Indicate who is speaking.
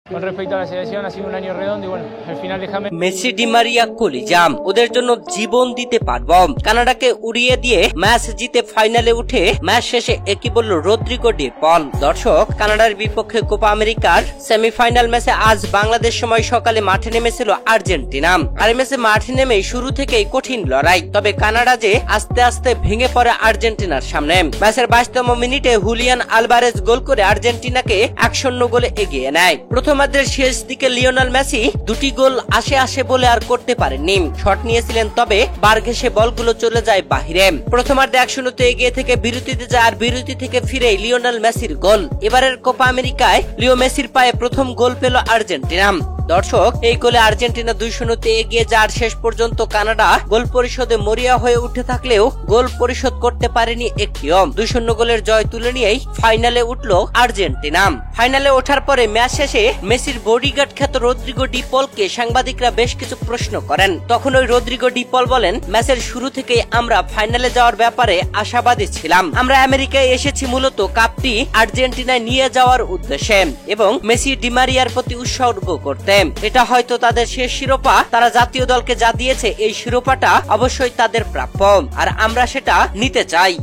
Speaker 1: Con respecto a la selección, ha sido un año redondo y bueno, al final déjame.
Speaker 2: Messi Di Maria কলিজাম ওদের জন্য জীবন দিতে পারবো। কানাডাকে উড়িয়ে দিয়ে ম্যাচ জিতে ফাইনালে উঠে ম্যাচ শেষে একই বলল রদ্রিগো ডি পল। দর্শক, কানাডার বিপক্ষে কোপা আমেরিকার সেমিফাইনাল ম্যাচে আজ বাংলাদেশ সময় সকালে মাঠে নেমেছিল আর্জেন্টিনা। আর ম্যাচে মাঠে নেমেই শুরু থেকেই কঠিন লড়াই, তবে কানাডা যে আস্তে আস্তে ভেঙে পড়ে আর্জেন্টিনার সামনে। ম্যাচের 22তম মিনিটে হুলিয়ান আলভারেজ গোল করে আর্জেন্টিনাকে 1-0 গোলে এগিয়ে নেয়। প্রথমার্ধের শেষ দিকে লিওনেল মেসি দুটি গোল আসে বলে আর করতে পারেননি। শট নিয়েছিলেন, তবে বার ঘেঁষে বলগুলো চলে যায় বাহিরে। প্রথমার্ধে 1-0 এগিয়ে থেকে বিরতিতে যায়, আর বিরতি থেকে ফিরে লিওনেল মেসির গোল। এবারের কোপা আমেরিকায় লিও মেসির পায়ে প্রথম গোল পেল আর্জেন্টিনা। দর্শক, এই গোলে আর্জেন্টিনা 2-0 এগিয়ে যাওয়ার শেষ পর্যন্ত কানাডা গোল পরিশোধে মরিয়া হয়ে উঠে থাকলেও গোল পরিশোধ করতে পারেনি একটিও। 2-0 গোলের জয় তুলে নিয়েই ফাইনালে উঠল আর্জেন্টিনা। ফাইনালে ওঠার পরে ম্যাচ শেষে মেসির বডিগার্ড খ্যাত রদ্রিগো ডি পলকে সাংবাদিকরা বেশ কিছু প্রশ্ন করেন। তখন ওই রদ্রিগো ডি পল বলেন, ম্যাচের শুরু থেকেই আমরা ফাইনালে যাওয়ার ব্যাপারে আশাবাদী ছিলাম। আমরা আমেরিকায় এসেছি মূলত কাপটি আর্জেন্টিনায় নিয়ে যাওয়ার উদ্দেশ্যে এবং মেসি ডি মারিয়ার প্রতি উৎসর্গ করতে। এটা হয়তো তাদের শেষ শিরোপা। তারা জাতীয় দলকে যা দিয়েছে, এই শিরোপাটা অবশ্যই তাদের প্রাপ্য, আর আমরা সেটা নিতে চাই।